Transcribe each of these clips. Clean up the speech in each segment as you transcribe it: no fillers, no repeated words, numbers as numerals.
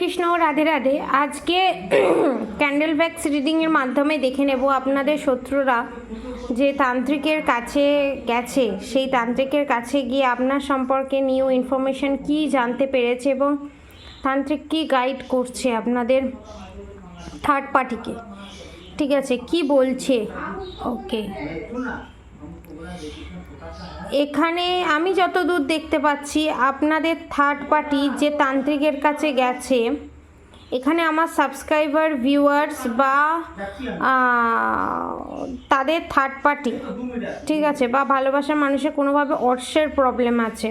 কৃষ্ণ, রাধে রাধে। আজকে candle Vax রিডিংয়ের মাধ্যমে দেখে নেব আপনাদের শত্রুরা যে তান্ত্রিকের কাছে গেছে, সেই তান্ত্রিকের কাছে গিয়ে আপনার সম্পর্কে নিউ ইনফরমেশন কি জানতে পেরেছে এবং তান্ত্রিক কি গাইড করছে আপনাদের থার্ড পার্টিকে। ঠিক আছে, কি বলছে? ওকে, এখানে আমি যতদূর দেখতে পাচ্ছি আপনাদের থার্ড পার্টি যে তান্ত্রিকের কাছে গেছে, এখানে আমার সাবস্ক্রাইবার ভিউয়ার্স বা তাদের থার্ড পার্টি, ঠিক আছে, বা ভালোবাসার মানুষের কোনোভাবে অর্শের প্রবলেম আছে,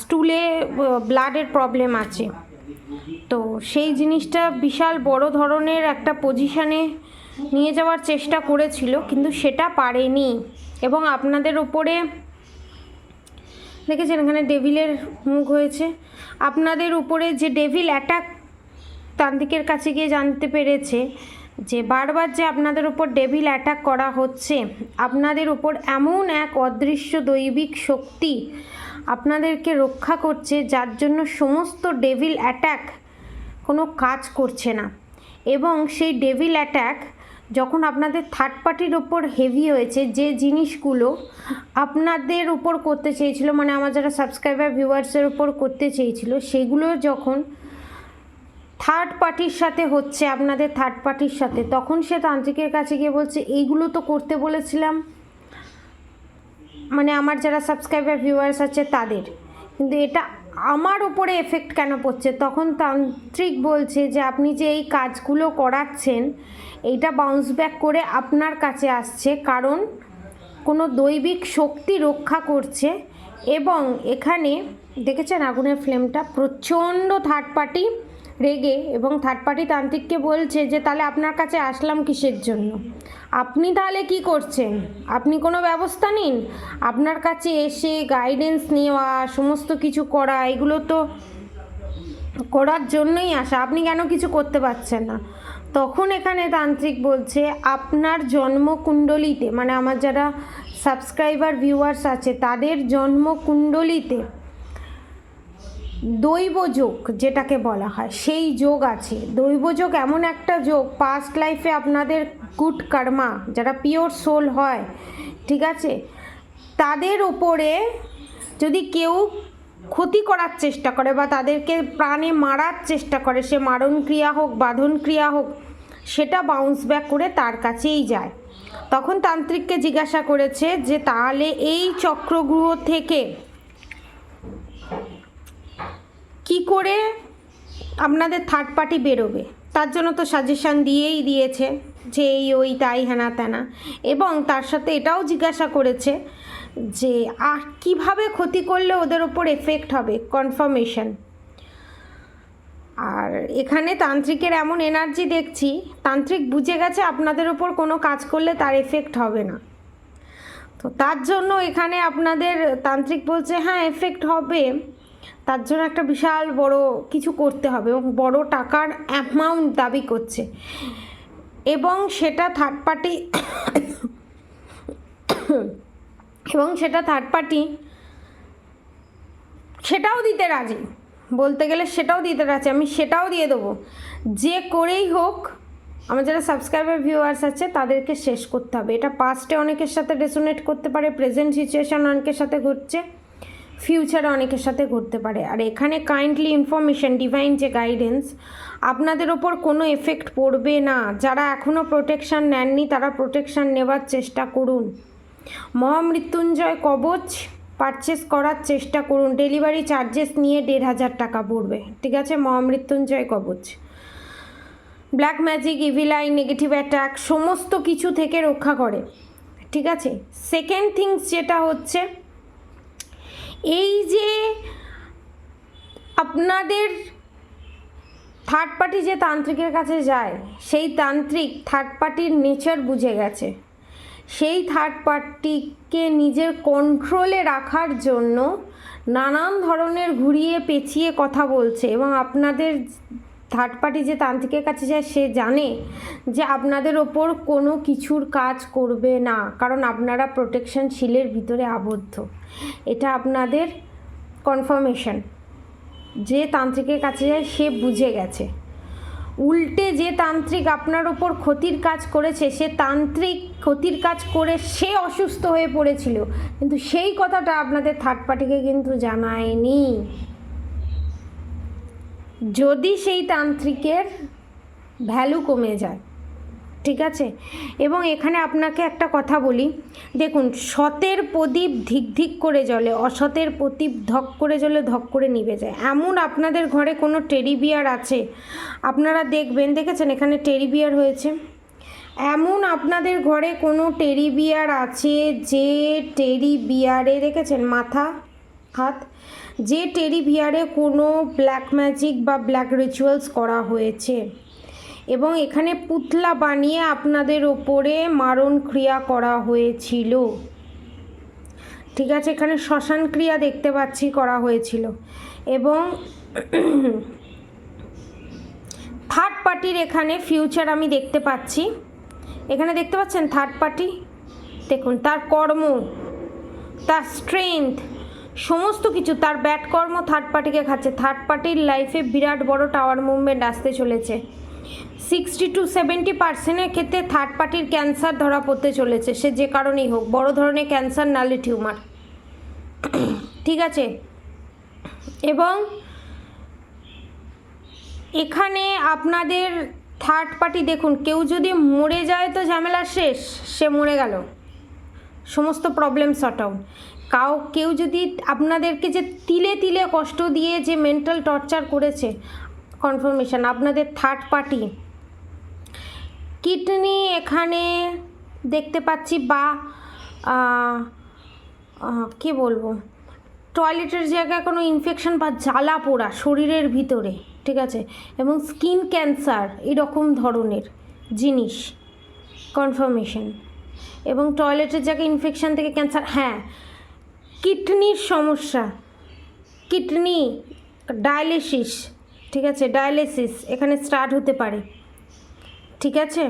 স্টুলে ব্লাডের প্রবলেম আছে। তো সেই জিনিসটা বিশাল বড় ধরনের একটা পজিশানে নিয়ে যাওয়ার চেষ্টা করেছিল, কিন্তু সেটা পারেনি। এবং আপনাদের ওপরে দেখেছেন এখানে ডেভিলের মুখ হয়েছে। আপনাদের উপরে যে ডেভিল অ্যাটাক তান্ত্রিকের কাছে গিয়ে জানতে পেরেছে যে বারবার যে আপনাদের উপর ডেভিল অ্যাটাক করা হচ্ছে, আপনাদের উপর এমন এক অদৃশ্য দৈবিক শক্তি আপনাদেরকে রক্ষা করছে, যার জন্য সমস্ত ডেভিল অ্যাটাক কোনো কাজ করছে না। এবং সেই ডেভিল অ্যাটাক যখন আপনাদের থার্ড পার্টির ওপর হেভি হয়েছে, যে জিনিসগুলো আপনাদের উপর করতে চেয়েছিল, মানে আমার যারা সাবস্ক্রাইবার ভিউয়ার্সের উপর করতে চেয়েছিল, সেগুলো যখন থার্ড পার্টির সাথে হচ্ছে, আপনাদের থার্ড পার্টির সাথে, তখন সে তান্ত্রিকের কাছে গিয়ে বলছে এইগুলো তো করতে বলেছিলাম, মানে আমার যারা সাবস্ক্রাইবার ভিউয়ার্স আছে তাদের, কিন্তু এটা আমার ওপরে এফেক্ট কেন পড়ছে? তখন তান্ত্রিক বলছে যে আপনি যে এই কাজগুলো করাচ্ছেন, এইটা বাউন্স ব্যাক করে আপনার কাছে আসছে, কারণ কোনো দৈবিক শক্তি রক্ষা করছে। এবং এখানে দেখেছেন আগুনের ফ্লেমটা, প্রচণ্ড থার্ড পার্টি রেগে, এবং থার্ড পার্টি তান্ত্রিককে বলছে যে তাহলে আপনার কাছে আসলাম কিসের জন্য? আপনি তাহলে কি করছেন? আপনি কোনো ব্যবস্থা নিন। আপনার কাছে এসে গাইডেন্স নেওয়া, সমস্ত কিছু করা, এগুলো তো করার জন্যই আসা, আপনি কেন কিছু করতে পারছেন না? তখন এখানে তান্ত্রিক বলছে আপনার জন্মকুণ্ডলিতে, মানে আমার যারা সাবস্ক্রাইবার ভিউয়ার্স আছে তাদের জন্মকুণ্ডলিতে দৈবযোগ যেটাকে বলা হয়, সেই যোগ আছে। দৈবযোগ এমন একটা যোগ, পাস্ট লাইফে আপনাদের গুড কর্মা, যারা পিওর সোল হয়, ঠিক আছে, তাদের ওপরে যদি কেউ ক্ষতি করার চেষ্টা করে বা তাদেরকে প্রাণে মারার চেষ্টা করে, সে মারণ ক্রিয়া হোক, বাঁধন ক্রিয়া হোক, সেটা বাউন্স ব্যাক করে তার কাছেই যায়। তখন তান্ত্রিককে জিজ্ঞাসা করেছে যে তাহলে এই চক্রগ্রহ থেকে কি করে আপনাদের থার্ড পার্টি বেরোবে? তার জন্য তো সাজেশান দিয়েই দিয়েছে যে এই ওই তাই হেনা তেনা, এবং তার সাথে এটাও জিজ্ঞাসা করেছে যে আর কীভাবে ক্ষতি করলে ওদের ওপর এফেক্ট হবে, কনফার্মেশন। আর এখানে তান্ত্রিকের এমন এনার্জি দেখছি, তান্ত্রিক বুঝে গেছে আপনাদের ওপর কোনো কাজ করলে তার এফেক্ট হবে না। তো তার জন্য এখানে আপনাদের তান্ত্রিক বলছে হ্যাঁ এফেক্ট হবে, তার জন্য একটা বিশাল বড় কিছু করতে হবে, এবং বড় টাকার অ্যামাউন্ট দাবি করছে, এবং সেটা থার্ড পার্টি এবং সেটা থার্ড পার্টি সেটাও দিতে রাজি, বলতে গেলে সেটাও দিতে রাজি, আমি সেটাও দিয়ে দেবো, যে করেই হোক আমার যারা সাবস্ক্রাইবার ভিউয়ার্স আছে তাদেরকে শেষ করতে হবে। এটা পাস্টে অনেকের সাথে রেজোনেট করতে পারে, প্রেজেন্ট সিচুয়েশান অনেকের সাথে ঘটছে, ফিউচারে অনেকের সাথে ঘটতে পারে। আর এখানে কাইন্ডলি ইনফরমেশন, ডিভাইন যে গাইডেন্স, আপনাদের ওপর কোনো এফেক্ট পড়বে না। যারা এখনও প্রোটেকশান নেননি তারা প্রোটেকশান নেওয়ার চেষ্টা করুন। মহামৃত্যুঞ্জয় কবচ পারচেস করার চেষ্টা করুন, ডেলিভারি চার্জেস নিয়ে 1500 টাকা পড়বে, ঠিক আছে। মহামৃত্যুঞ্জয় কবচ black magic, evil I, negative attack সমস্ত কিছু থেকে রক্ষা করে, ঠিক আছে। সেকেন্ড থিংস যেটা হচ্ছে, এই যে আপনাদের থার্ড পার্টি যে তান্ত্রিকের কাছে যায়, সেই তান্ত্রিক থার্ড পার্টির নেচার বুঝে গেছে, সেই থার্ড পার্টিকে নিজের কন্ট্রোলে রাখার জন্য নানান ধরনের ঘুরিয়ে পেঁচিয়ে কথা বলছে। এবং আপনাদের থার্ড পার্টি যে তান্ত্রিকের কাছে যায়, সে জানে যে আপনাদের ওপর কোনো কিছুর কাজ করবে না, কারণ আপনারা প্রোটেকশন শিলের ভিতরে আবদ্ধ। এটা আপনাদের কনফার্মেশন, যে তান্ত্রিকের কাছে যায় সে বুঝে গেছে, উল্টে যে তান্ত্রিক আপনার ওপর ক্ষতির কাজ করেছে সে তান্ত্রিক ক্ষতির কাজ করে সে অসুস্থ হয়ে পড়েছিল, কিন্তু সেই কথাটা আপনাদের থার্ড পার্টিকে কিন্তু জানায়নি। যদি সেই তান্ত্রিকের ভ্যালু কমে যায়, ঠিক আছে। এবং এখানে আপনাকে একটা কথা বলি, দেখুন সতের প্রদীপ ধিক ধিক করে জ্বলে, অসতের প্রদীপ ধক করে জ্বলে ধক করে নিভে যায়। এমন আপনাদের ঘরে কোনো টেডি বিয়ার আছে, আপনারা দেখবেন, দেখেছেন এখানে টেডি বিয়ার হয়েছে, এমন আপনাদের ঘরে কোনো টেডি বিয়ার আছে যে টেডি বিয়ারে দেখেছেন মাথা হাত, যে টেডি বিয়ারে কোনো ব্ল্যাক ম্যাজিক বা ব্ল্যাক রিচুয়ালস করা হয়েছে এবং এখানে পুতলা বানিয়ে আপনাদের ওপরে মারণ ক্রিয়া করা হয়েছিল, ঠিক আছে। এখানে শ্মশান ক্রিয়া দেখতে পাচ্ছি করা হয়েছিল। এবং থার্ড পার্টির এখানে ফিউচার আমি দেখতে পাচ্ছি, এখানে দেখতে পাচ্ছেন থার্ড পার্টি, দেখুন তার কর্ম, তার স্ট্রেংথ, সমস্ত কিছু, তার ব্যাড কর্ম থার্ড পার্টিকে খাচ্ছে। থার্ড পার্টির লাইফে বিরাট বড় টাওয়ার মুভমেন্ট আসতে চলেছে। 60 to 70% ক্ষেত্রে থার্ড পার্টির ক্যান্সার ধরা পড়তে চলেছে, সে যে কারণেই হোক, বড় ধরনের ক্যান্সার নালে টিউমার, ঠিক আছে। এবং এখানে আপনাদের থার্ড পার্টি দেখুন, কেউ যদি মরে যায় তো ঝামেলা শেষ, সে মরে গেল, সমস্ত প্রবলেম সর্ট আউট। কেউ যদি আপনাদেরকে যে তিলে তিলে কষ্ট দিয়ে যে মেন্টাল টর্চার করেছে, কনফার্মেশন আপনাদের থার্ড পার্টি। কিডনি এখানে দেখতে পাচ্ছি, বা কি বলবো, টয়লেটের জায়গায় কোনো ইনফেকশন বা জ্বালা পোড়া শরীরের ভিতরে, ঠিক আছে, এবং স্কিন ক্যান্সার এরকম ধরনের জিনিস কনফার্মেশন। এবং টয়লেটের জায়গায় ইনফেকশান থেকে ক্যান্সার, হ্যাঁ কিডনির সমস্যা, কিডনি ডায়ালিসিস, ঠিক আছে, ডায়ালিসিস এখানে স্টার্ট হতে পারে, ঠিক আছে।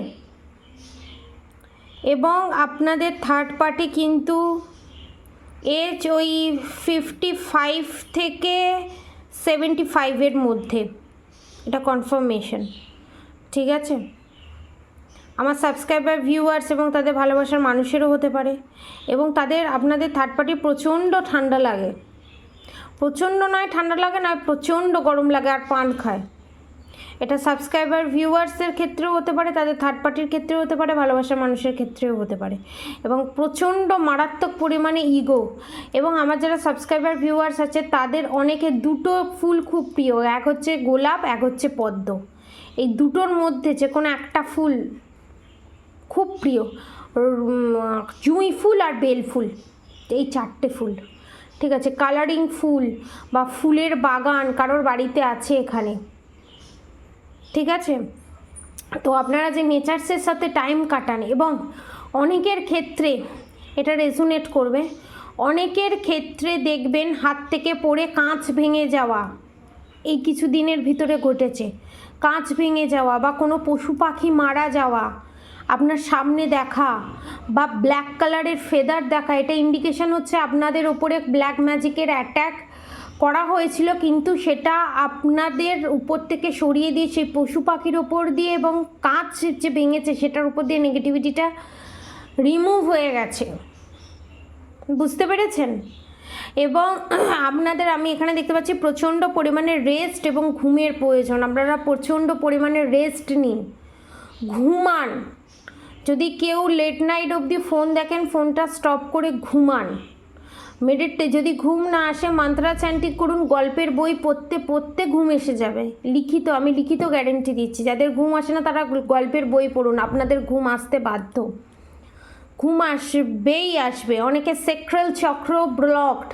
এবং আপনাদের থার্ড পার্টি কিন্তু এজ ওই 55 থেকে 75-এর মধ্যে, এটা কনফার্মেশন, ঠিক আছে। আমার সাবস্ক্রাইবার ভিউয়ার্স এবং তাদের ভালোবাসার মানুষেরও হতে পারে। এবং আপনাদের থার্ড পার্টি প্রচণ্ড ঠান্ডা লাগে, প্রচণ্ড নয় ঠান্ডা লাগে, নয় প্রচণ্ড গরম লাগে আর পান খায়। এটা সাবস্ক্রাইবার ভিউয়ার্সের ক্ষেত্রেও হতে পারে, তাদের থার্ড পার্টির ক্ষেত্রেও হতে পারে, ভালোবাসার মানুষের ক্ষেত্রেও হতে পারে। এবং প্রচণ্ড মারাত্মক পরিমাণে ইগো। এবং আমার যারা সাবস্ক্রাইবার ভিউয়ার্স আছে তাদের অনেকে দুটো ফুল খুব প্রিয়, এক হচ্ছে গোলাপ, এক হচ্ছে পদ্ম। এই দুটোর মধ্যে যে কোনো একটা ফুল খুব প্রিয়, জুঁই ফুল আর বেল ফুল, এই চারটে ফুল, ঠিক আছে। কালারিং ফুল বা ফুলের বাগান কারোর বাড়িতে আছে এখানে, ঠিক আছে। তো আপনারা যে নেচার্সের সাথে টাইম কাটান, এবং অনেকের ক্ষেত্রে এটা রেজোনেট করবে, অনেকের ক্ষেত্রে দেখবেন হাত থেকে পড়ে কাঁচ ভেঙে যাওয়া এই কিছু দিনের ভিতরে ঘটেছে, কাঁচ ভেঙে যাওয়া বা কোনো পশু পাখি মারা যাওয়া আপনার সামনে দেখা, বা ব্ল্যাক কালারের ফেদার দেখা, এটা ইন্ডিকেশন হচ্ছে আপনাদের ওপরে ব্ল্যাক ম্যাজিকের অ্যাট্যাক করা হয়েছিল, কিন্তু সেটা আপনাদের উপর থেকে সরিয়ে দিয়ে সেই পশু পাখির ওপর দিয়ে এবং কাঁচ যে ভেঙেছে সেটার উপর দিয়ে নেগেটিভিটিটা রিমুভ হয়ে গেছে, বুঝতে পেরেছেন। এবং আপনাদের আমি এখানে দেখতে পাচ্ছি প্রচণ্ড পরিমাণে রেস্ট এবং ঘুমের প্রয়োজন, আপনারা প্রচণ্ড পরিমাণে রেস্ট নিন, ঘুমান। যদি কেউ লেট নাইট অবধি ফোন দেখেন, ফোনটা স্টপ করে ঘুমান। যদি ঘুম না আসে মন্ত্রা চ্যান্টিং করুন, গল্পের বই পড়তে পড়তে ঘুম এসে যাবে, আমি লিখিত গ্যারেন্টি দিচ্ছি। যাদের ঘুম আসে না তারা গল্পের বই পড়ুন, আপনাদের ঘুম আসতে বাধ্য, ঘুম আসবেই আসবে। অনেকে সেক্রাল চক্র ব্লকড,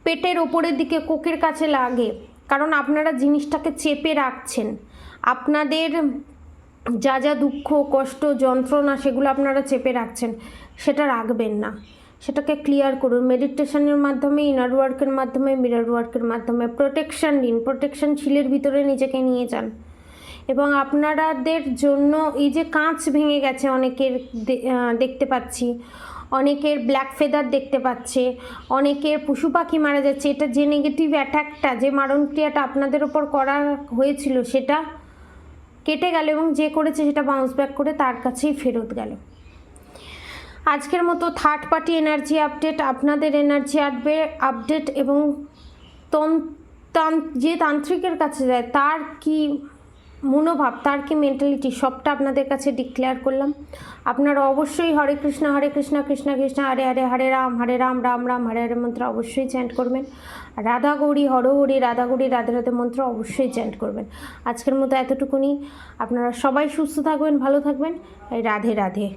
পেটের ওপরের দিকে কোকের কাছে লাগে, কারণ আপনারা জিনিসটাকে চেপে রাখছেন। আপনাদের যা যা দুঃখ কষ্ট যন্ত্রণা সেগুলো আপনারা চেপে রাখছেন, সেটা রাখবেন না, সেটাকে ক্লিয়ার করুন মেডিটেশনের মাধ্যমে, ইনার ওয়ার্কের মাধ্যমে, মিরর ওয়ার্কের মাধ্যমে। প্রোটেকশান দিন, প্রোটেকশান শিলের ভিতরে নিজেকে নিয়ে যান। এবং আপনাদের জন্য এই যে কাঁচ ভেঙে গেছে অনেকের দেখতে পাচ্ছি, অনেকের ব্ল্যাক ফেদার দেখতে পাচ্ছে, অনেকের পশু পাখি মারা যাচ্ছে। এটা যে নেগেটিভ অ্যাটাকটা, যে মারণক্রিয়াটা আপনাদের ওপর করা হয়েছিল সেটা কেটে গেল এবং যে করেছে সেটা বাউন্স ব্যাক করে তার কাছেই ফেরত গেল। আজকের মতো থার্ড পার্টি এনার্জি আপডেট, আপনাদের এনার্জি আপডেট এবং যে তান্ত্রিকের কাছে যায় তার কি মনোভাব, তার কি মেন্টালিটি, সবটা আপনাদের কাছে ডিক্লেয়ার করলাম। আপনারা অবশ্যই হরে কৃষ্ণ কৃষ্ণ কৃষ্ণ হরে হরে, হরে রাম রাম রাম হরে হরে মন্ত্র অবশ্যই চ্যান্ট করবেন। রাধা গৌরী হর হরি, রাধা গৌরী রাধে রাধে মন্ত্র অবশ্যই চ্যান্ট করবেন। আজকের মতো এতটুকুনি। আপনারা সবাই সুস্থ থাকবেন, ভালো থাকবেন। রাধে রাধে।